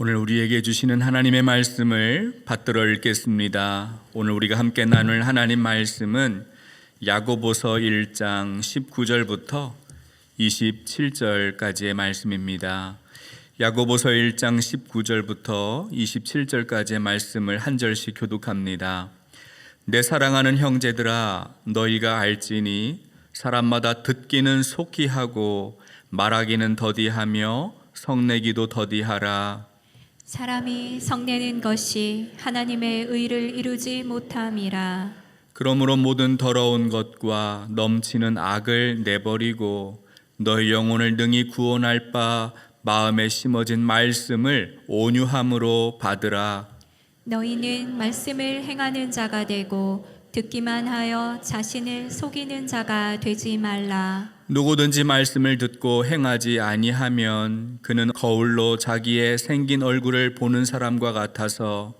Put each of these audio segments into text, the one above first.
오늘 우리에게 주시는 하나님의 말씀을 받들어 읽겠습니다. 오늘 우리가 함께 나눌 하나님 말씀은 야고보서 1장 19절부터 27절까지의 말씀입니다. 야고보서 1장 19절부터 27절까지의 말씀을 한 절씩 교독합니다. 내 사랑하는 형제들아, 너희가 알지니 사람마다 듣기는 속히 하고 말하기는 더디하며 성내기도 더디하라. 사람이 성내는 것이 하나님의 의를 이루지 못함이라. 그러므로 모든 더러운 것과 넘치는 악을 내버리고 너희 영혼을 능히 구원할 바 마음에 심어진 말씀을 온유함으로 받으라. 너희는 말씀을 행하는 자가 되고 듣기만 하여 자신을 속이는 자가 되지 말라. 누구든지 말씀을 듣고 행하지 아니하면 그는 거울로 자기의 생긴 얼굴을 보는 사람과 같아서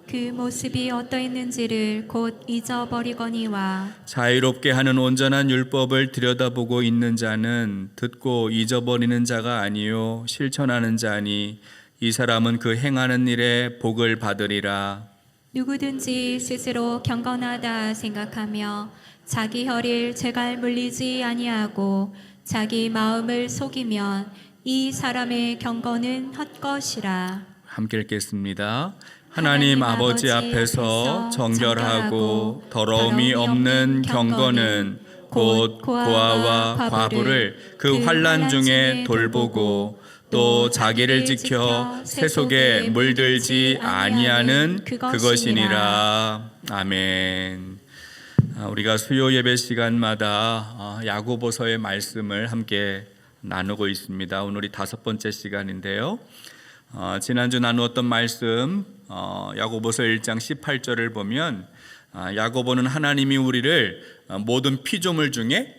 그 모습이 어떠했는지를 곧 잊어버리거니와. 자유롭게 하는 온전한 율법을 들여다보고 있는 자는 듣고 잊어버리는 자가 아니요 실천하는 자니 이 사람은 그 행하는 일에 복을 받으리라. 누구든지 스스로 경건하다 생각하며 자기 혈을 제갈 물리지 아니하고 자기 마음을 속이면 이 사람의 경건은 헛것이라. 함께 읽겠습니다. 하나님 아버지 앞에서 정결하고 더러움이 없는 경건은 곧 고아와 과부를 그 환난 중에 돌보고 또 자기를 지켜 세속에 물들지 아니하는 그것이니라. 아멘. 우리가 수요 예배 시간마다 야고보서의 말씀을 함께 나누고 있습니다. 오늘이 5번째 시간인데요. 지난주 나누었던 말씀 야고보서 1장 18절을 보면 야고보는 하나님이 우리를 모든 피조물 중에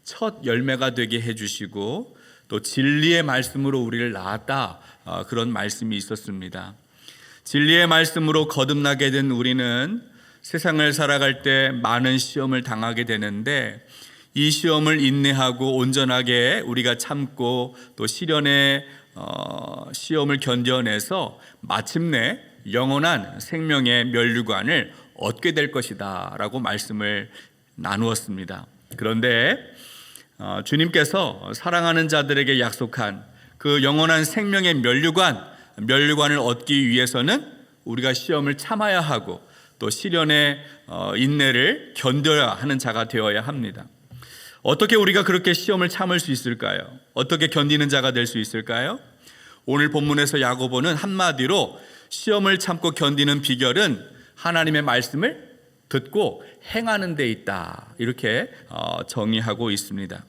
첫 열매가 되게 해주시고 또 진리의 말씀으로 우리를 낳았다, 그런 말씀이 있었습니다. 진리의 말씀으로 거듭나게 된 우리는 세상을 살아갈 때 많은 시험을 당하게 되는데 이 시험을 인내하고 온전하게 우리가 참고 또 시련의 시험을 견뎌내서 마침내 영원한 생명의 면류관을 얻게 될 것이다 라고 말씀을 나누었습니다. 그런데 주님께서 사랑하는 자들에게 약속한 그 영원한 생명의 면류관을 얻기 위해서는 우리가 시험을 참아야 하고 또 시련의 인내를 견뎌야 하는 자가 되어야 합니다. 어떻게 우리가 그렇게 시험을 참을 수 있을까요? 어떻게 견디는 자가 될 수 있을까요? 오늘 본문에서 야고보는 한마디로 시험을 참고 견디는 비결은 하나님의 말씀을 듣고 행하는 데 있다, 이렇게 정의하고 있습니다.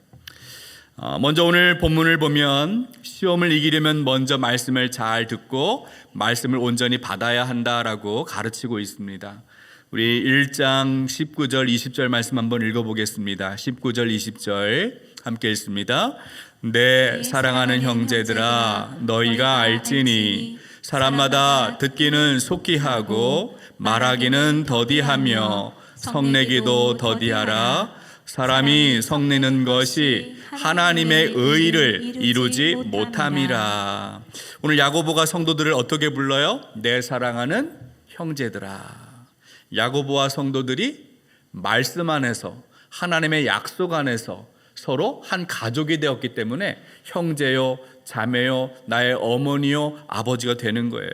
먼저 오늘 본문을 보면 시험을 이기려면 먼저 말씀을 잘 듣고 말씀을 온전히 받아야 한다라고 가르치고 있습니다. 우리 1장 19절 20절 말씀 한번 읽어보겠습니다. 19절 20절 함께 읽습니다. 내 사랑하는 형제들아, 너희가 알지니 사람마다 듣기는 속히 하고 말하기는 더디하며 성내기도 더디하라. 사람이 성내는 것이 하나님의 의를 이루지 못함이라. 오늘 야고보가 성도들을 어떻게 불러요? 내 사랑하는 형제들아. 야고보와 성도들이 말씀 안에서 하나님의 약속 안에서 서로 한 가족이 되었기 때문에 형제요, 자매요, 나의 어머니요, 아버지가 되는 거예요.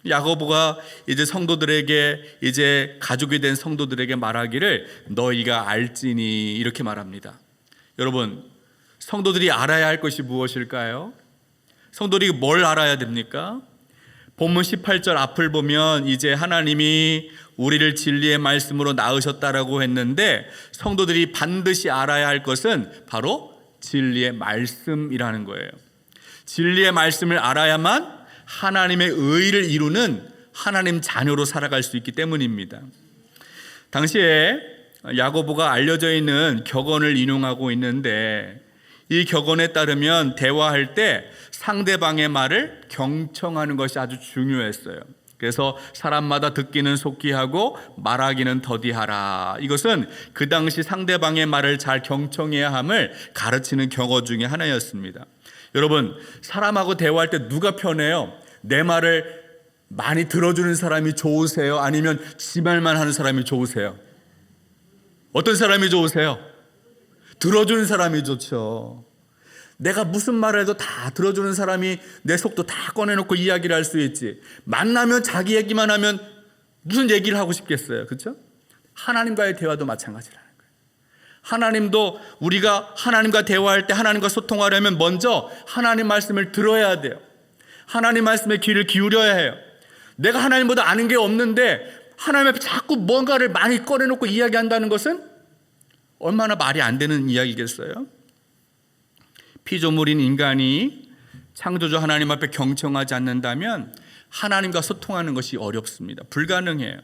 야고보가 이제 성도들에게, 이제 가족이 된 성도들에게 말하기를 너희가 알지니, 이렇게 말합니다. 여러분, 성도들이 알아야 할 것이 무엇일까요? 성도들이 뭘 알아야 됩니까? 본문 18절 앞을 보면 이제 하나님이 우리를 진리의 말씀으로 낳으셨다라고 했는데 성도들이 반드시 알아야 할 것은 바로 진리의 말씀이라는 거예요. 진리의 말씀을 알아야만 하나님의 의를 이루는 하나님 자녀로 살아갈 수 있기 때문입니다. 당시에 야고보가 알려져 있는 격언을 인용하고 있는데 이 격언에 따르면 대화할 때 상대방의 말을 경청하는 것이 아주 중요했어요. 그래서 사람마다 듣기는 속히 하고 말하기는 더디하라. 이것은 그 당시 상대방의 말을 잘 경청해야 함을 가르치는 격언 중에 하나였습니다. 여러분, 사람하고 대화할 때 누가 편해요? 내 말을 많이 들어주는 사람이 좋으세요? 아니면 지 말만 하는 사람이 좋으세요? 어떤 사람이 좋으세요? 들어주는 사람이 좋죠. 내가 무슨 말을 해도 다 들어주는 사람이 내 속도 다 꺼내놓고 이야기를 할 수 있지. 만나면 자기 얘기만 하면 무슨 얘기를 하고 싶겠어요? 그렇죠? 하나님과의 대화도 마찬가지라는 거예요. 하나님도 우리가 하나님과 대화할 때, 하나님과 소통하려면 먼저 하나님 말씀을 들어야 돼요. 하나님 말씀에 귀를 기울여야 해요. 내가 하나님보다 아는 게 없는데 하나님 앞에 자꾸 뭔가를 많이 꺼내놓고 이야기한다는 것은 얼마나 말이 안 되는 이야기겠어요? 피조물인 인간이 창조주 하나님 앞에 경청하지 않는다면 하나님과 소통하는 것이 어렵습니다. 불가능해요.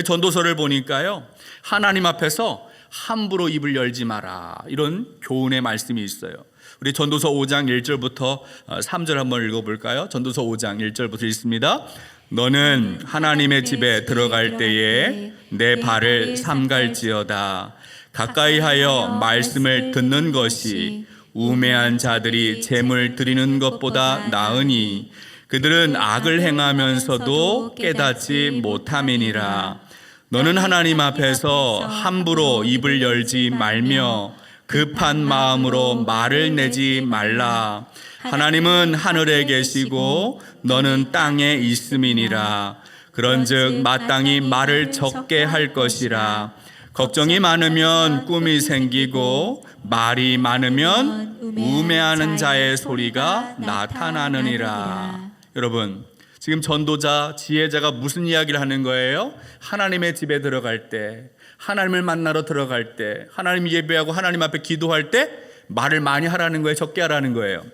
전도서를 보니까요, 하나님 앞에서 함부로 입을 열지 마라, 이런 교훈의 말씀이 있어요. 우리 전도서 5장 1절부터 3절 한번 읽어볼까요? 전도서 5장 1절부터 읽습니다. 너는 하나님의 집에 들어갈 때에 내 발을 삼갈지어다. 가까이 하여 말씀을 듣는 것이 우매한 자들이 재물 드리는 것보다 나으니 그들은 악을 행하면서도 깨닫지 못함이니라. 너는 하나님 앞에서 함부로 입을 열지 말며 급한 마음으로 말을 내지 말라. 하나님은 하늘에 계시고 너는 땅에 있음이니라. 그런즉 마땅히 말을 적게 할 것이라. 걱정이 많으면 꿈이 생기고 말이 많으면 우매하는 자의 소리가 나타나느니라. 여러분, 지금 전도자, 지혜자가 무슨 이야기를 하는 거예요? 하나님의 집에 들어갈 때, 하나님을 만나러 들어갈 때, 하나님 예배하고 하나님 앞에 기도할 때 말을 많이 하라는 거예요? 적게 하라는 거예요?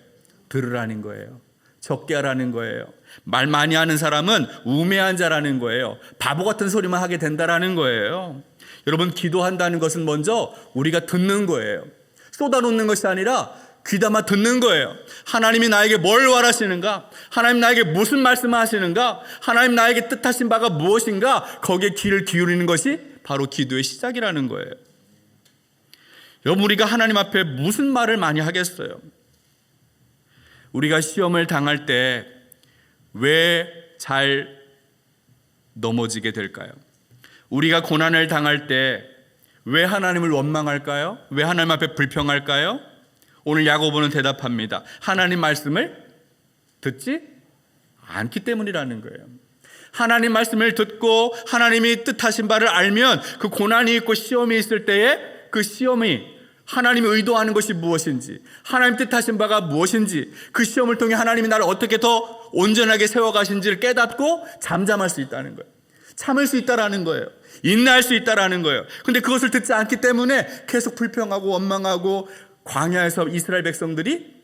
들으라는 거예요. 적게 하라는 거예요. 말 많이 하는 사람은 우매한 자라는 거예요. 바보 같은 소리만 하게 된다라는 거예요. 여러분, 기도한다는 것은 먼저 우리가 듣는 거예요. 쏟아놓는 것이 아니라 귀담아 듣는 거예요. 하나님이 나에게 뭘 원하시는가? 하나님 나에게 무슨 말씀을 하시는가? 하나님 나에게 뜻하신 바가 무엇인가? 거기에 귀를 기울이는 것이 바로 기도의 시작이라는 거예요. 여러분, 우리가 하나님 앞에 무슨 말을 많이 하겠어요? 우리가 시험을 당할 때 왜 잘 넘어지게 될까요? 우리가 고난을 당할 때 왜 하나님을 원망할까요? 왜 하나님 앞에 불평할까요? 오늘 야고보는 대답합니다. 하나님 말씀을 듣지 않기 때문이라는 거예요. 하나님 말씀을 듣고 하나님이 뜻하신 바를 알면 그 고난이 있고 시험이 있을 때에 그 시험이 하나님이 의도하는 것이 무엇인지, 하나님 뜻하신 바가 무엇인지, 그 시험을 통해 하나님이 나를 어떻게 더 온전하게 세워가신지를 깨닫고 잠잠할 수 있다는 거예요. 참을 수 있다라는 거예요. 인내할 수 있다라는 거예요. 근데 그것을 듣지 않기 때문에 계속 불평하고 원망하고, 광야에서 이스라엘 백성들이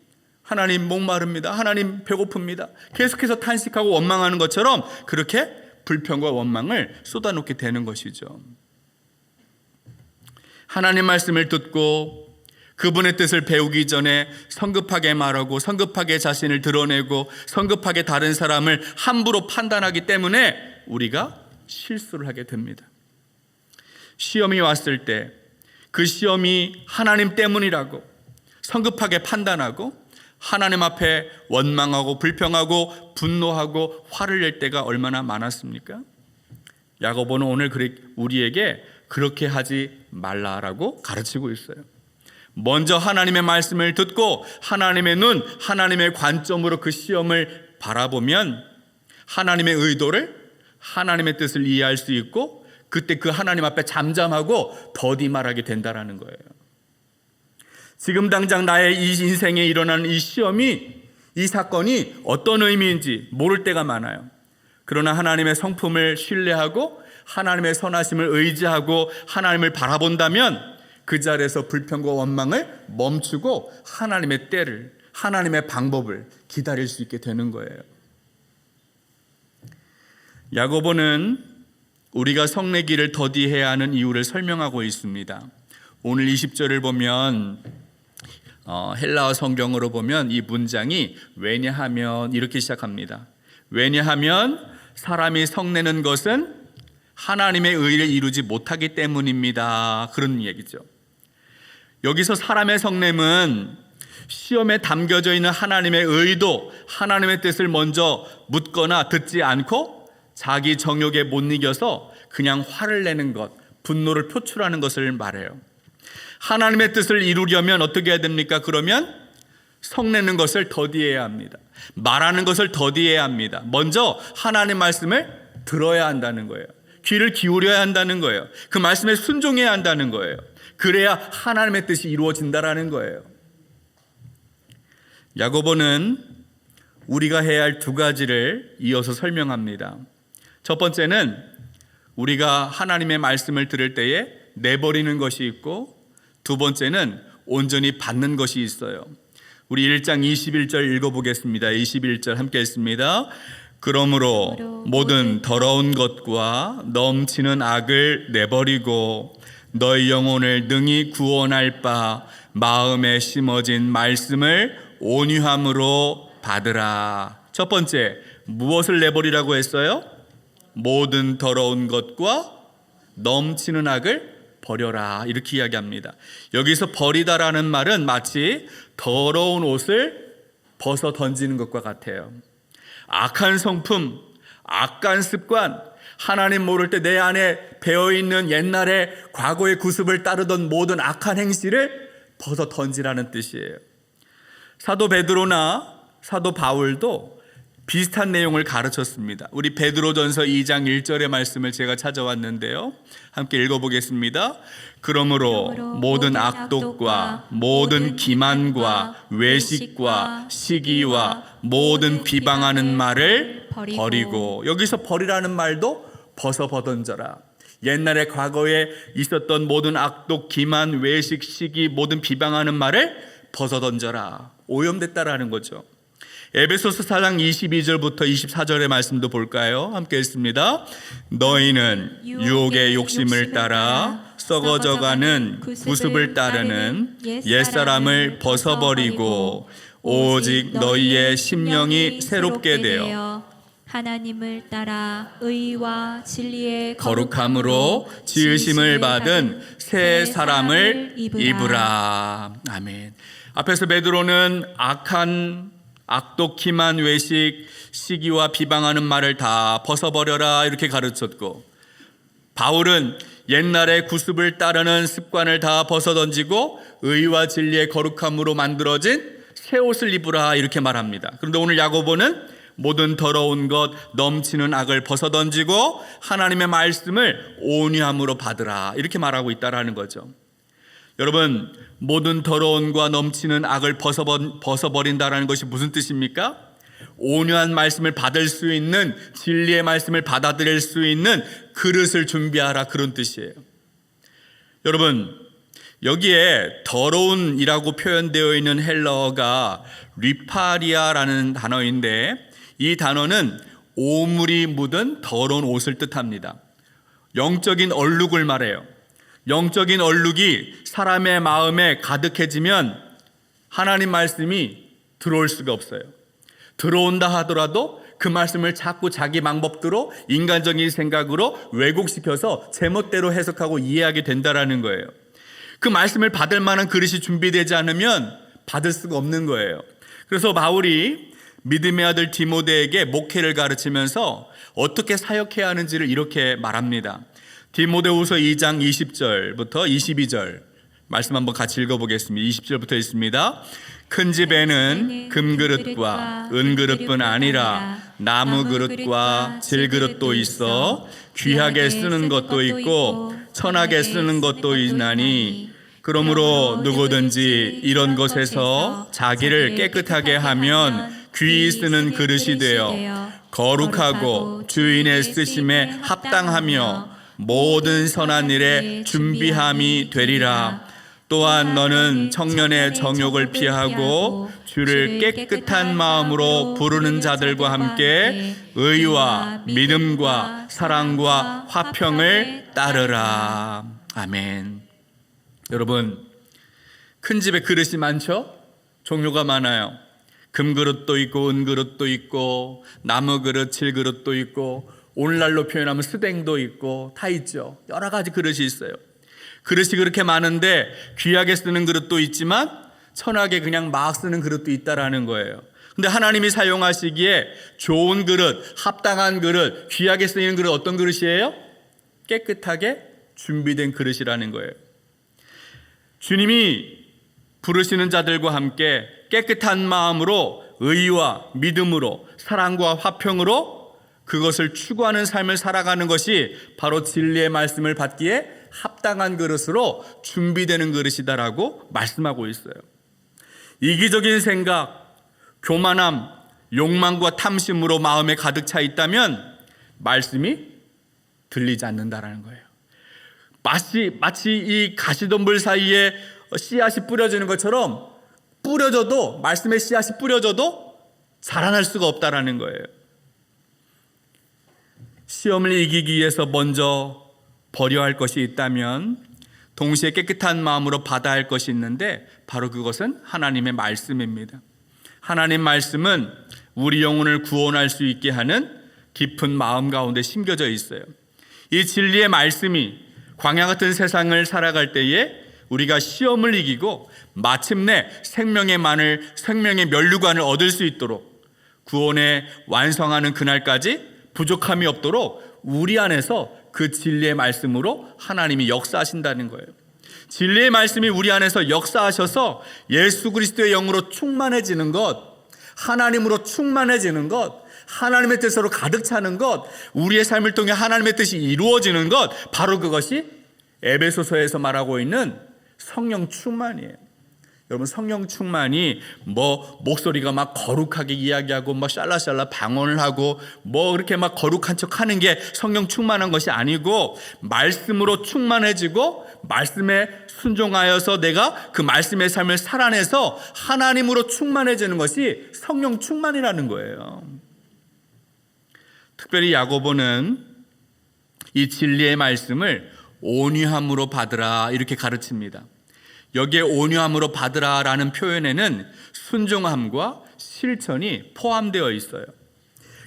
하나님 목마릅니다, 하나님 배고픕니다, 계속해서 탄식하고 원망하는 것처럼 그렇게 불평과 원망을 쏟아놓게 되는 것이죠. 하나님 말씀을 듣고 그분의 뜻을 배우기 전에 성급하게 말하고 성급하게 자신을 드러내고 성급하게 다른 사람을 함부로 판단하기 때문에 우리가 실수를 하게 됩니다. 시험이 왔을 때 그 시험이 하나님 때문이라고 성급하게 판단하고 하나님 앞에 원망하고 불평하고 분노하고 화를 낼 때가 얼마나 많았습니까? 야고보는 오늘 우리에게 그렇게 하지 말라라고 가르치고 있어요. 먼저 하나님의 말씀을 듣고 하나님의 눈, 하나님의 관점으로 그 시험을 바라보면 하나님의 의도를, 하나님의 뜻을 이해할 수 있고 그때 그 하나님 앞에 잠잠하고 더디 말하게 된다라는 거예요. 지금 당장 나의 이 인생에 일어나는 이 시험이, 이 사건이 어떤 의미인지 모를 때가 많아요. 그러나 하나님의 성품을 신뢰하고 하나님의 선하심을 의지하고 하나님을 바라본다면 그 자리에서 불평과 원망을 멈추고 하나님의 때를, 하나님의 방법을 기다릴 수 있게 되는 거예요. 야고보는 우리가 성내기를 더디해야 하는 이유를 설명하고 있습니다. 오늘 20절을 보면 헬라어 성경으로 보면 이 문장이 왜냐하면 이렇게 시작합니다. 왜냐하면 사람이 성내는 것은 하나님의 의를 이루지 못하기 때문입니다. 그런 얘기죠. 여기서 사람의 성냄은 시험에 담겨져 있는 하나님의 의도, 하나님의 뜻을 먼저 묻거나 듣지 않고 자기 정욕에 못 이겨서 그냥 화를 내는 것, 분노를 표출하는 것을 말해요. 하나님의 뜻을 이루려면 어떻게 해야 됩니까? 그러면 성내는 것을 더디해야 합니다. 말하는 것을 더디해야 합니다. 먼저 하나님 말씀을 들어야 한다는 거예요. 귀를 기울여야 한다는 거예요. 그 말씀에 순종해야 한다는 거예요. 그래야 하나님의 뜻이 이루어진다라는 거예요. 야고보는 우리가 해야 할 두 가지를 이어서 설명합니다. 첫 번째는 우리가 하나님의 말씀을 들을 때에 내버리는 것이 있고, 두 번째는 온전히 받는 것이 있어요. 우리 1장 21절 읽어보겠습니다. 21절 함께 읽습니다. 그러므로 모든 더러운 것과 넘치는 악을 내버리고 너희 영혼을 능히 구원할 바 마음에 심어진 말씀을 온유함으로 받으라. 첫 번째, 무엇을 내버리라고 했어요? 모든 더러운 것과 넘치는 악을 버려라, 이렇게 이야기합니다. 여기서 버리다라는 말은 마치 더러운 옷을 벗어 던지는 것과 같아요. 악한 성품, 악한 습관, 하나님 모를 때 내 안에 배어있는 옛날의 과거의 구습을 따르던 모든 악한 행실을 벗어 던지라는 뜻이에요. 사도 베드로나 사도 바울도 비슷한 내용을 가르쳤습니다. 우리 베드로전서 2장 1절의 말씀을 제가 찾아왔는데요. 함께 읽어보겠습니다. 그러므로 모든 악독과 모든 기만과 외식과 시기와 모든 비방하는 말을 버리고, 여기서 버리라는 말도 벗어 던져라. 옛날에 과거에 있었던 모든 악독, 기만, 외식, 시기, 모든 비방하는 말을 벗어 던져라. 오염됐다라는 거죠. 에베소서 4장 22절부터 24절의 말씀도 볼까요? 함께 읽습니다. 너희는 유혹의 욕심을 따라 썩어져가는 구습을 따르는 옛사람을 벗어버리고 오직 너희의 심령이 새롭게 되어 하나님을 따라 의와 진리의 거룩함으로 지으심을 받은 새 사람을 입으라. 아멘. 앞에서 베드로는 악독, 기만, 외식, 시기와 비방하는 말을 다 벗어버려라 이렇게 가르쳤고, 바울은 옛날의 구습을 따르는 습관을 다 벗어던지고 의와 진리의 거룩함으로 만들어진 새 옷을 입으라 이렇게 말합니다. 그런데 오늘 야고보는 모든 더러운 것, 넘치는 악을 벗어던지고 하나님의 말씀을 온유함으로 받으라 이렇게 말하고 있다라는 거죠. 여러분, 모든 더러움과 넘치는 악을 벗어버린다라는 것이 무슨 뜻입니까? 온유한 말씀을 받을 수 있는, 진리의 말씀을 받아들일 수 있는 그릇을 준비하라, 그런 뜻이에요. 여러분, 여기에 더러운이라고 표현되어 있는 헬라어가 리파리아라는 단어인데, 이 단어는 오물이 묻은 더러운 옷을 뜻합니다. 영적인 얼룩을 말해요. 영적인 얼룩이 사람의 마음에 가득해지면 하나님 말씀이 들어올 수가 없어요. 들어온다 하더라도 그 말씀을 자꾸 자기 방법대로, 인간적인 생각으로 왜곡시켜서 제멋대로 해석하고 이해하게 된다라는 거예요. 그 말씀을 받을 만한 그릇이 준비되지 않으면 받을 수가 없는 거예요. 그래서 바울이 믿음의 아들 디모데에게 목회를 가르치면서 어떻게 사역해야 하는지를 이렇게 말합니다. 디모데후서 2장 20절부터 22절 말씀 한번 같이 읽어보겠습니다. 20절부터 있습니다. 큰 집에는 금그릇과 은그릇뿐 아니라 나무그릇과 질그릇도 있어 귀하게 쓰는 것도 있고 천하게 쓰는 것도 있나니, 그러므로 누구든지 이런 것에서 자기를 깨끗하게 하면 귀히 쓰는 그릇이 되어 거룩하고 주인의 쓰심에 합당하며 모든 선한 일에 준비함이 되리라. 또한 너는 청년의 정욕을 피하고 주를 깨끗한 마음으로 부르는 자들과 함께 의와 믿음과 사랑과 화평을 따르라. 아멘. 여러분, 큰 집에 그릇이 많죠? 종류가 많아요. 금그릇도 있고 은그릇도 있고 나무그릇, 질그릇도 있고 오늘날로 표현하면 스댕도 있고 다 있죠. 여러 가지 그릇이 있어요. 그릇이 그렇게 많은데 귀하게 쓰는 그릇도 있지만 천하게 그냥 막 쓰는 그릇도 있다라는 거예요. 근데 하나님이 사용하시기에 좋은 그릇, 합당한 그릇, 귀하게 쓰이는 그릇 어떤 그릇이에요? 깨끗하게 준비된 그릇이라는 거예요. 주님이 부르시는 자들과 함께 깨끗한 마음으로 의와 믿음으로 사랑과 화평으로 그것을 추구하는 삶을 살아가는 것이 바로 진리의 말씀을 받기에 합당한 그릇으로 준비되는 그릇이다라고 말씀하고 있어요. 이기적인 생각, 교만함, 욕망과 탐심으로 마음에 가득 차 있다면 말씀이 들리지 않는다라는 거예요. 마치 이 가시덤불 사이에 씨앗이 뿌려지는 것처럼 뿌려져도, 말씀의 씨앗이 뿌려져도 자라날 수가 없다라는 거예요. 시험을 이기기 위해서 먼저 버려야 할 것이 있다면 동시에 깨끗한 마음으로 받아야 할 것이 있는데 바로 그것은 하나님의 말씀입니다. 하나님 말씀은 우리 영혼을 구원할 수 있게 하는 깊은 마음 가운데 심겨져 있어요. 이 진리의 말씀이 광야 같은 세상을 살아갈 때에 우리가 시험을 이기고 마침내 생명의 면류관을 얻을 수 있도록 구원에 완성하는 그날까지 부족함이 없도록 우리 안에서 그 진리의 말씀으로 하나님이 역사하신다는 거예요. 진리의 말씀이 우리 안에서 역사하셔서 예수 그리스도의 영으로 충만해지는 것, 하나님으로 충만해지는 것, 하나님의 뜻으로 가득 차는 것, 우리의 삶을 통해 하나님의 뜻이 이루어지는 것, 바로 그것이 에베소서에서 말하고 있는 성령 충만이에요. 여러분, 성령 충만이 목소리가 막 거룩하게 이야기하고 샬라샬라 방언을 하고 그렇게 막 거룩한 척 하는 게 성령 충만한 것이 아니고 말씀으로 충만해지고 말씀에 순종하여서 내가 그 말씀의 삶을 살아내서 하나님으로 충만해지는 것이 성령 충만이라는 거예요. 특별히 야고보는 이 진리의 말씀을 온유함으로 받으라 이렇게 가르칩니다. 여기에 온유함으로 받으라라는 표현에는 순종함과 실천이 포함되어 있어요.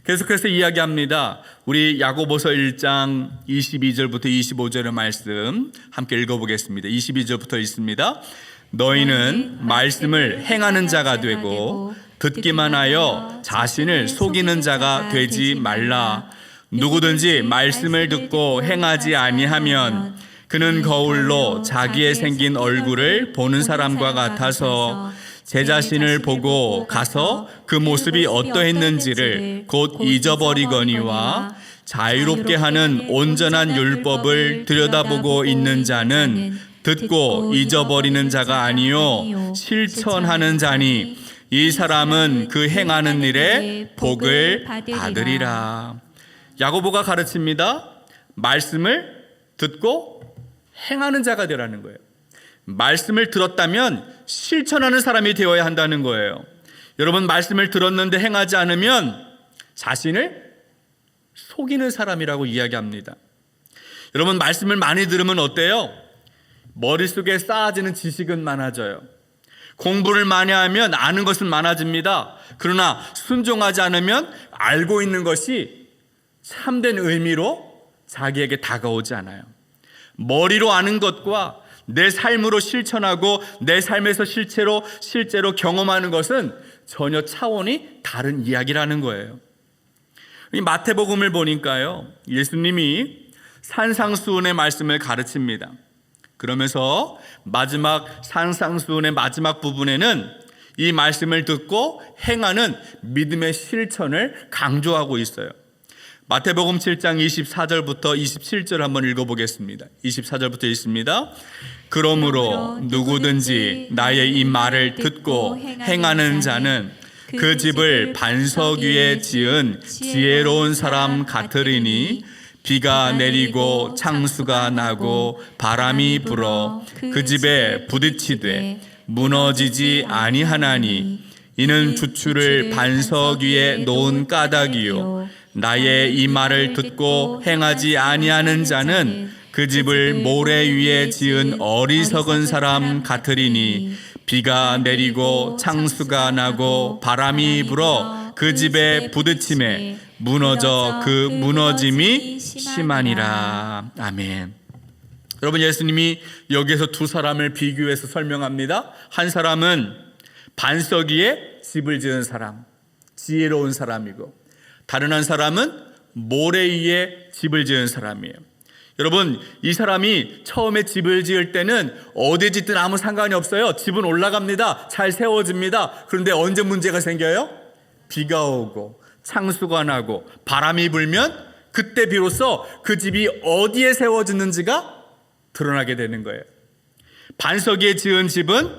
계속해서 이야기합니다. 우리 야고보서 1장 22절부터 25절의 말씀 함께 읽어보겠습니다. 22절부터 있습니다. 너희는 말씀을 행하는 자가 되고 듣기만 하여 자신을 속이는 자가 되지 말라. 누구든지 말씀을 듣고 행하지 아니하면 그는 거울로 자기의 생긴 얼굴을 보는 사람과 같아서 제 자신을 보고 가서 그 모습이 어떠했는지를 곧 잊어버리거니와 자유롭게 하는 온전한 율법을 들여다보고 있는 자는 듣고 잊어버리는 자가 아니요 실천하는 자니 이 사람은 그 행하는 일에 복을 받으리라. 야고보가 가르칩니다. 말씀을 듣고 행하는 자가 되라는 거예요. 말씀을 들었다면 실천하는 사람이 되어야 한다는 거예요. 여러분, 말씀을 들었는데 행하지 않으면 자신을 속이는 사람이라고 이야기합니다. 여러분, 말씀을 많이 들으면 어때요? 머릿속에 쌓아지는 지식은 많아져요. 공부를 많이 하면 아는 것은 많아집니다. 그러나 순종하지 않으면 알고 있는 것이 참된 의미로 자기에게 다가오지 않아요. 머리로 아는 것과 내 삶으로 실천하고 내 삶에서 실제로 경험하는 것은 전혀 차원이 다른 이야기라는 거예요. 이 마태복음을 보니까요, 예수님이 산상수훈의 말씀을 가르칩니다. 그러면서 산상수훈의 마지막 부분에는 이 말씀을 듣고 행하는 믿음의 실천을 강조하고 있어요. 마태복음 7장 24절부터 27절 한번 읽어보겠습니다. 24절부터 있습니다. 그러므로 누구든지 나의 이 말을 듣고 행하는 자는 그 집을 반석 위에 지은 지혜로운 사람 같으리니 비가 내리고 창수가 나고 바람이 불어 그 집에 부딪히되 무너지지 아니하나니 이는 주추를 반석 위에 놓은 까닭이요 나의 이 말을 듣고 행하지 아니하는 자는 그 집을 모래 위에 지은 어리석은 사람 같으리니 비가 내리고 창수가 나고 바람이 불어 그 집에 부딪힘에 무너져 그 무너짐이 심하니라. 아멘. 여러분, 예수님이 여기에서 두 사람을 비교해서 설명합니다. 한 사람은 반석 위에 집을 지은 사람, 지혜로운 사람이고, 다른 한 사람은 모래 위에 집을 지은 사람이에요. 여러분, 이 사람이 처음에 집을 지을 때는 어디 짓든 아무 상관이 없어요. 집은 올라갑니다. 잘 세워집니다. 그런데 언제 문제가 생겨요? 비가 오고 창수가 나고 바람이 불면 그때 비로소 그 집이 어디에 세워졌는지가 드러나게 되는 거예요. 반석 위에 지은 집은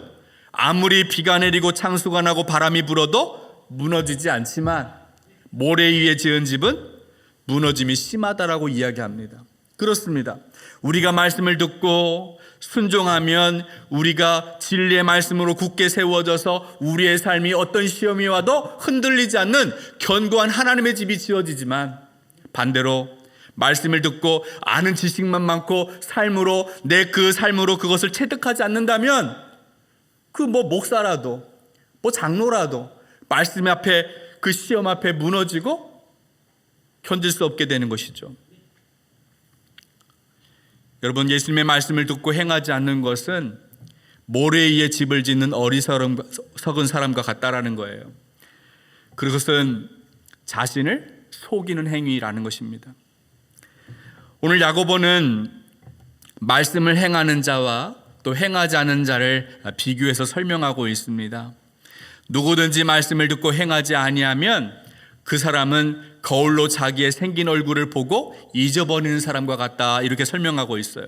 아무리 비가 내리고 창수가 나고 바람이 불어도 무너지지 않지만, 모래 위에 지은 집은 무너짐이 심하다라고 이야기합니다. 그렇습니다. 우리가 말씀을 듣고 순종하면 우리가 진리의 말씀으로 굳게 세워져서 우리의 삶이 어떤 시험이 와도 흔들리지 않는 견고한 하나님의 집이 지어지지만, 반대로 말씀을 듣고 아는 지식만 많고 삶으로 내 그 삶으로 그것을 체득하지 않는다면 그 목사라도 장로라도 말씀 앞에, 그 시험 앞에 무너지고 견딜 수 없게 되는 것이죠. 여러분, 예수님의 말씀을 듣고 행하지 않는 것은 모래 위에 집을 짓는 어리석은 사람과 같다라는 거예요. 그것은 자신을 속이는 행위라는 것입니다. 오늘 야고보는 말씀을 행하는 자와 또 행하지 않는 자를 비교해서 설명하고 있습니다. 누구든지 말씀을 듣고 행하지 아니하면 그 사람은 거울로 자기의 생긴 얼굴을 보고 잊어버리는 사람과 같다, 이렇게 설명하고 있어요.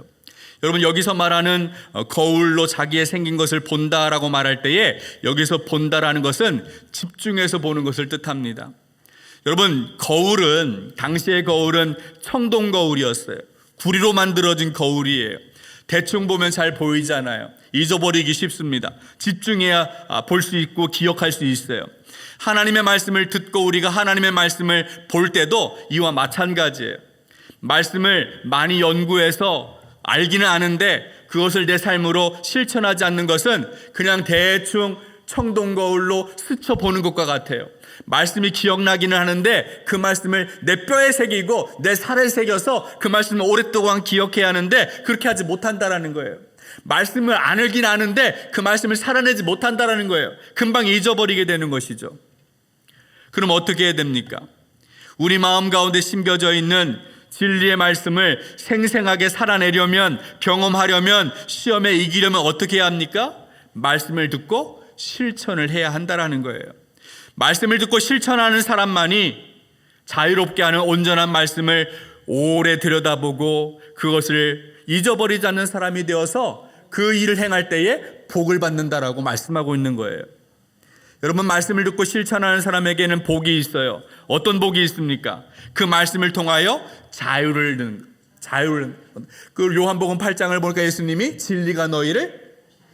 여러분, 여기서 말하는 거울로 자기의 생긴 것을 본다라고 말할 때에 여기서 본다라는 것은 집중해서 보는 것을 뜻합니다. 여러분, 당시의 거울은 청동 거울이었어요. 구리로 만들어진 거울이에요. 대충 보면 잘 보이잖아요. 잊어버리기 쉽습니다. 집중해야 볼 수 있고 기억할 수 있어요. 하나님의 말씀을 듣고 우리가 하나님의 말씀을 볼 때도 이와 마찬가지예요. 말씀을 많이 연구해서 알기는 아는데 그것을 내 삶으로 실천하지 않는 것은 그냥 대충 청동 거울로 스쳐보는 것과 같아요. 말씀이 기억나기는 하는데 그 말씀을 내 뼈에 새기고 내 살에 새겨서 그 말씀을 오랫동안 기억해야 하는데 그렇게 하지 못한다라는 거예요. 말씀을 안 알긴 아는데 그 말씀을 살아내지 못한다라는 거예요. 금방 잊어버리게 되는 것이죠. 그럼 어떻게 해야 됩니까? 우리 마음 가운데 심겨져 있는 진리의 말씀을 생생하게 살아내려면, 경험하려면, 시험에 이기려면 어떻게 해야 합니까? 말씀을 듣고 실천을 해야 한다라는 거예요. 말씀을 듣고 실천하는 사람만이 자유롭게 하는 온전한 말씀을 오래 들여다보고 그것을 잊어버리지 않는 사람이 되어서 그 일을 행할 때에 복을 받는다라고 말씀하고 있는 거예요. 여러분, 말씀을 듣고 실천하는 사람에게는 복이 있어요. 어떤 복이 있습니까? 그 말씀을 통하여 자유를 그 요한복음 8장을 보니까 예수님이 진리가 너희를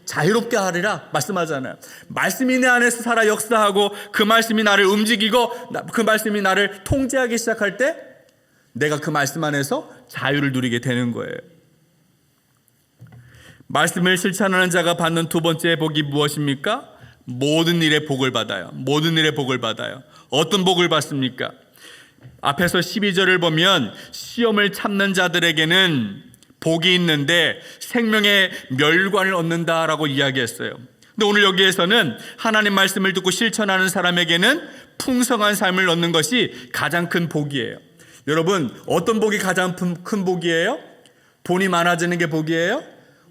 자유롭게 하리라 말씀하잖아요. 말씀이 내 안에서 살아 역사하고 그 말씀이 나를 움직이고 그 말씀이 나를 통제하기 시작할 때 내가 그 말씀 안에서 자유를 누리게 되는 거예요. 말씀을 실천하는 자가 받는 두 번째 복이 무엇입니까? 모든 일에 복을 받아요. 모든 일에 복을 받아요. 어떤 복을 받습니까? 앞에서 12절을 보면 시험을 참는 자들에게는 복이 있는데 생명의 멸관을 얻는다라고 이야기했어요. 근데 오늘 여기에서는 하나님 말씀을 듣고 실천하는 사람에게는 풍성한 삶을 얻는 것이 가장 큰 복이에요. 여러분, 어떤 복이 가장 큰 복이에요? 돈이 많아지는 게 복이에요?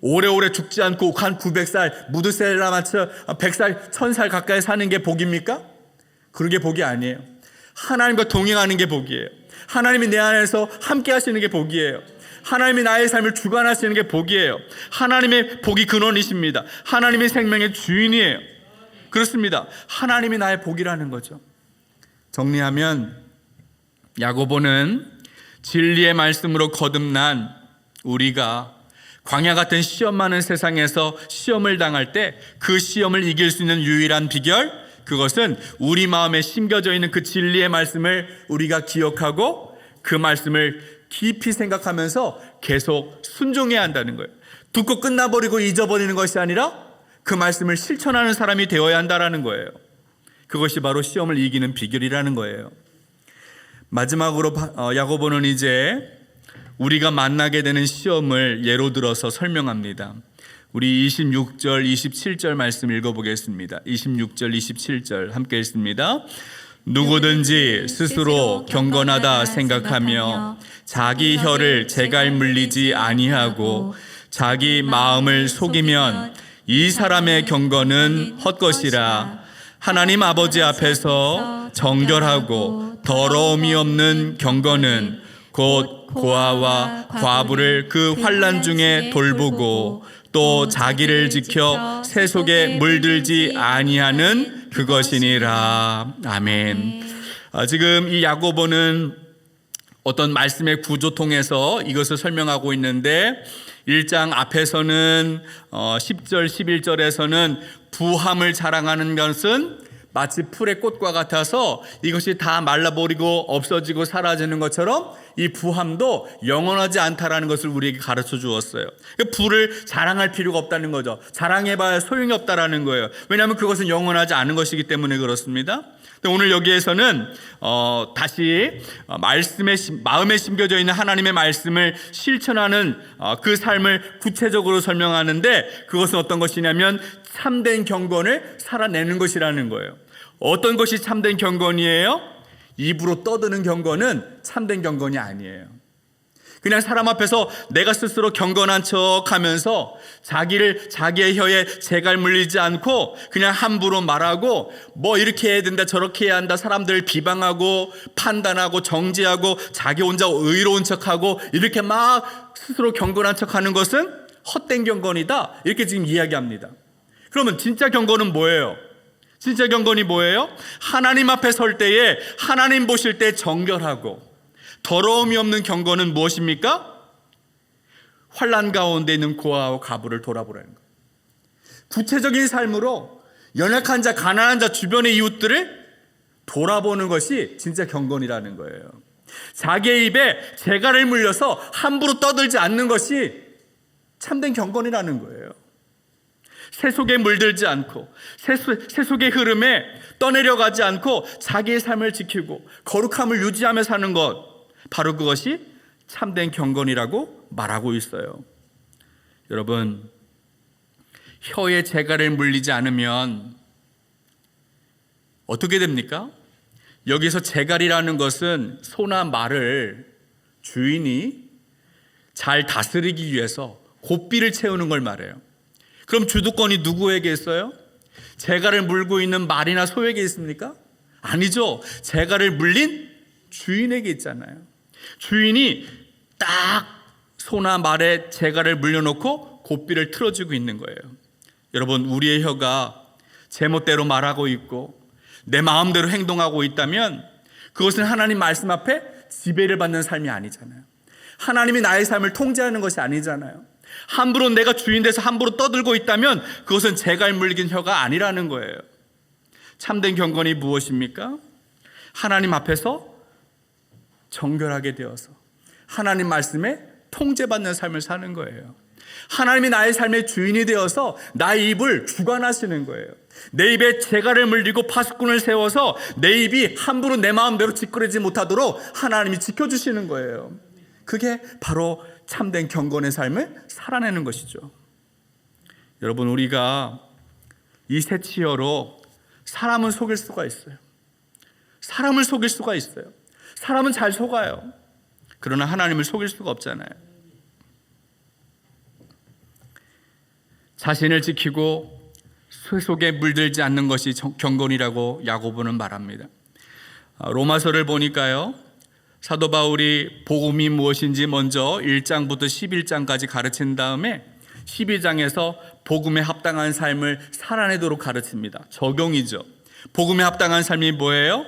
오래오래 죽지 않고 한 900살, 무드셀라 맞춰 100살, 1000살 가까이 사는 게 복입니까? 그런 게 복이 아니에요. 하나님과 동행하는 게 복이에요. 하나님이 내 안에서 함께 하시는 게 복이에요. 하나님이 나의 삶을 주관하시는 게 복이에요. 하나님의 복이 근원이십니다. 하나님이 생명의 주인이에요. 그렇습니다. 하나님이 나의 복이라는 거죠. 정리하면 야고보는 진리의 말씀으로 거듭난 우리가 광야 같은 시험 많은 세상에서 시험을 당할 때 그 시험을 이길 수 있는 유일한 비결, 그것은 우리 마음에 심겨져 있는 그 진리의 말씀을 우리가 기억하고 그 말씀을 깊이 생각하면서 계속 순종해야 한다는 거예요. 듣고 끝나버리고 잊어버리는 것이 아니라 그 말씀을 실천하는 사람이 되어야 한다는 거예요. 그것이 바로 시험을 이기는 비결이라는 거예요. 마지막으로 야고보는 이제 우리가 만나게 되는 시험을 예로 들어서 설명합니다. 우리 26절, 27절 말씀 읽어보겠습니다. 26절, 27절 함께 읽습니다. 누구든지 스스로 경건하다 생각하며 자기 혀를 재갈 물리지 아니하고 자기 마음을 속이면 이 사람의 경건은 헛것이라. 하나님 아버지 앞에서 정결하고 더러움이 없는 경건은 곧 고아와 과부를 그 환난 중에 돌보고 또 자기를 지켜 새 속에 물들지 아니하는 그것이니라. 아멘. 지금 이 야고보는 어떤 말씀의 구조 통해서 이것을 설명하고 있는데 1장 앞에서는 10절 11절에서는 부함을 자랑하는 것은 마치 풀의 꽃과 같아서 이것이 다 말라버리고 없어지고 사라지는 것처럼 이 부함도 영원하지 않다라는 것을 우리에게 가르쳐 주었어요. 부를 자랑할 필요가 없다는 거죠. 자랑해봐야 소용이 없다라는 거예요. 왜냐하면 그것은 영원하지 않은 것이기 때문에 그렇습니다. 오늘 여기에서는 다시 마음에 심겨져 있는 하나님의 말씀을 실천하는 그 삶을 구체적으로 설명하는데 그것은 어떤 것이냐면 참된 경건을 살아내는 것이라는 거예요. 어떤 것이 참된 경건이에요? 입으로 떠드는 경건은 참된 경건이 아니에요. 그냥 사람 앞에서 내가 스스로 경건한 척하면서 자기의 혀에 재갈 물리지 않고 그냥 함부로 말하고 뭐 이렇게 해야 된다 저렇게 해야 한다 사람들 비방하고 판단하고 정죄하고 자기 혼자 의로운 척하고 이렇게 막 스스로 경건한 척하는 것은 헛된 경건이다 이렇게 지금 이야기합니다. 그러면 진짜 경건은 뭐예요? 진짜 경건이 뭐예요? 하나님 앞에 설 때에 하나님 보실 때 정결하고 더러움이 없는 경건은 무엇입니까? 환난 가운데 있는 고아와 과부를 돌아보라는 거예요. 구체적인 삶으로 연약한 자, 가난한 자, 주변의 이웃들을 돌아보는 것이 진짜 경건이라는 거예요. 자기의 입에 재갈을 물려서 함부로 떠들지 않는 것이 참된 경건이라는 거예요. 새 속에 물들지 않고 새 속의 흐름에 떠내려가지 않고 자기의 삶을 지키고 거룩함을 유지하며 사는 것, 바로 그것이 참된 경건이라고 말하고 있어요. 여러분, 혀에 재갈을 물리지 않으면 어떻게 됩니까? 여기서 재갈이라는 것은 소나 말을 주인이 잘 다스리기 위해서 고삐를 채우는 걸 말해요. 그럼 주도권이 누구에게 있어요? 재갈을 물고 있는 말이나 소에게 있습니까? 아니죠. 재갈을 물린 주인에게 있잖아요. 주인이 딱 소나 말에 재갈을 물려놓고 고삐를 틀어주고 있는 거예요. 여러분, 우리의 혀가 제멋대로 말하고 있고 내 마음대로 행동하고 있다면 그것은 하나님 말씀 앞에 지배를 받는 삶이 아니잖아요. 하나님이 나의 삶을 통제하는 것이 아니잖아요. 함부로 내가 주인 돼서 함부로 떠들고 있다면 그것은 재갈 물긴 혀가 아니라는 거예요. 참된 경건이 무엇입니까? 하나님 앞에서 정결하게 되어서 하나님 말씀에 통제받는 삶을 사는 거예요. 하나님이 나의 삶의 주인이 되어서 나의 입을 주관하시는 거예요. 내 입에 재갈을 물리고 파수꾼을 세워서 내 입이 함부로 내 마음대로 짓거리지 못하도록 하나님이 지켜주시는 거예요. 그게 바로 참된 경건의 삶을 살아내는 것이죠. 여러분, 우리가 이 새치어로 사람을 속일 수가 있어요. 사람을 속일 수가 있어요. 사람은 잘 속아요. 그러나 하나님을 속일 수가 없잖아요. 자신을 지키고 쇠 속에 물들지 않는 것이 경건이라고 야고보는 말합니다. 로마서를 보니까요, 사도 바울이 복음이 무엇인지 먼저 1장부터 11장까지 가르친 다음에 12장에서 복음에 합당한 삶을 살아내도록 가르칩니다. 적용이죠. 복음에 합당한 삶이 뭐예요?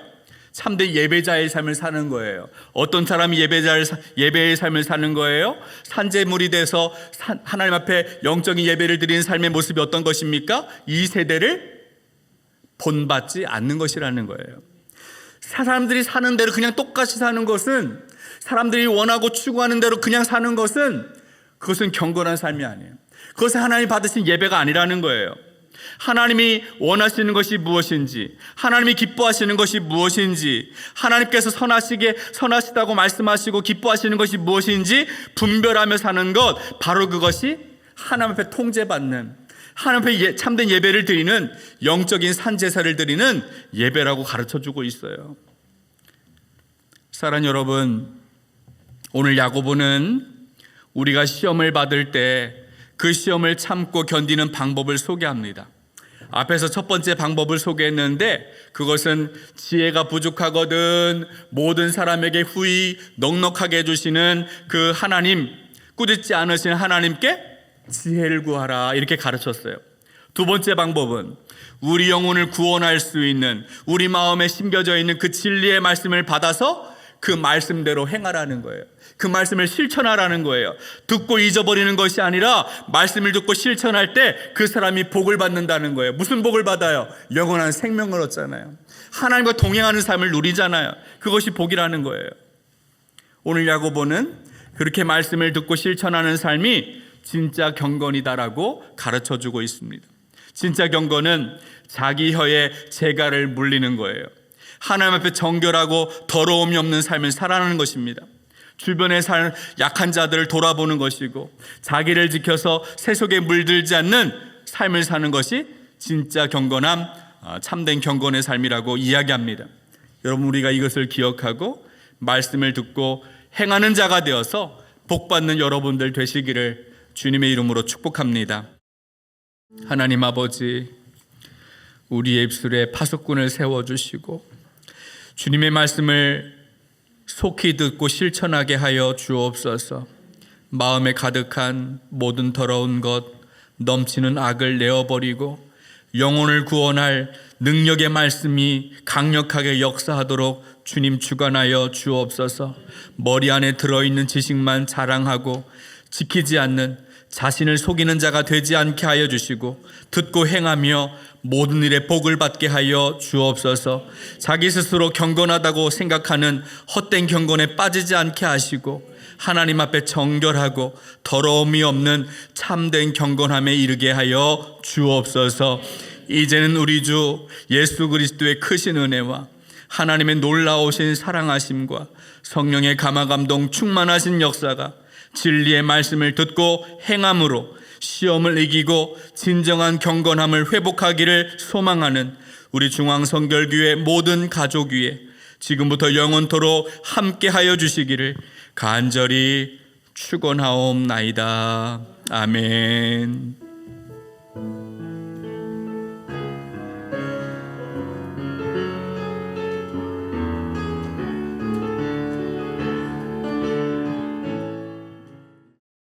참된 예배자의 삶을 사는 거예요. 어떤 사람이 예배의 삶을 사는 거예요? 산재물이 돼서 하나님 앞에 영적인 예배를 드리는 삶의 모습이 어떤 것입니까? 이 세대를 본받지 않는 것이라는 거예요. 사람들이 사는 대로 그냥 똑같이 사는 것은, 사람들이 원하고 추구하는 대로 그냥 사는 것은, 그것은 경건한 삶이 아니에요. 그것은 하나님이 받으신 예배가 아니라는 거예요. 하나님이 원하시는 것이 무엇인지, 하나님이 기뻐하시는 것이 무엇인지, 하나님께서 선하시다고 말씀하시고 기뻐하시는 것이 무엇인지 분별하며 사는 것, 바로 그것이 하나님 앞에 통제받는, 하나님 앞에 참된 예배를 드리는, 영적인 산제사를 드리는 예배라고 가르쳐주고 있어요. 사랑하는 여러분, 오늘 야고보는 우리가 시험을 받을 때 그 시험을 참고 견디는 방법을 소개합니다. 앞에서 첫 번째 방법을 소개했는데, 그것은 지혜가 부족하거든 모든 사람에게 후히 넉넉하게 해주시는 그 하나님, 꾸짖지 않으시는 하나님께 지혜를 구하라, 이렇게 가르쳤어요. 두 번째 방법은 우리 영혼을 구원할 수 있는, 우리 마음에 심겨져 있는 그 진리의 말씀을 받아서 그 말씀대로 행하라는 거예요. 그 말씀을 실천하라는 거예요. 듣고 잊어버리는 것이 아니라 말씀을 듣고 실천할 때 그 사람이 복을 받는다는 거예요. 무슨 복을 받아요? 영원한 생명을 얻잖아요. 하나님과 동행하는 삶을 누리잖아요. 그것이 복이라는 거예요. 오늘 야고보는 그렇게 말씀을 듣고 실천하는 삶이 진짜 경건이다라고 가르쳐주고 있습니다. 진짜 경건은 자기 혀에 재갈을 물리는 거예요. 하나님 앞에 정결하고 더러움이 없는 삶을 살아가는 것입니다. 주변에 사는 약한 자들을 돌아보는 것이고, 자기를 지켜서 세속에 물들지 않는 삶을 사는 것이 진짜 경건함, 참된 경건의 삶이라고 이야기합니다. 여러분, 우리가 이것을 기억하고 말씀을 듣고 행하는 자가 되어서 복받는 여러분들 되시기를 주님의 이름으로 축복합니다. 하나님 아버지, 우리의 입술에 파수꾼을 세워주시고 주님의 말씀을 속히 듣고 실천하게 하여 주옵소서. 마음에 가득한 모든 더러운 것, 넘치는 악을 내어버리고 영혼을 구원할 능력의 말씀이 강력하게 역사하도록 주님 주관하여 주옵소서. 머리 안에 들어있는 지식만 자랑하고 지키지 않는, 자신을 속이는 자가 되지 않게 하여 주시고 듣고 행하며 모든 일에 복을 받게 하여 주옵소서. 자기 스스로 경건하다고 생각하는 헛된 경건에 빠지지 않게 하시고 하나님 앞에 정결하고 더러움이 없는 참된 경건함에 이르게 하여 주옵소서. 이제는 우리 주 예수 그리스도의 크신 은혜와 하나님의 놀라우신 사랑하심과 성령의 감화감동 충만하신 역사가 진리의 말씀을 듣고 행함으로 시험을 이기고 진정한 경건함을 회복하기를 소망하는 우리 중앙성결교회 모든 가족 위에 지금부터 영원토록 함께하여 주시기를 간절히 축원하옵나이다. 아멘.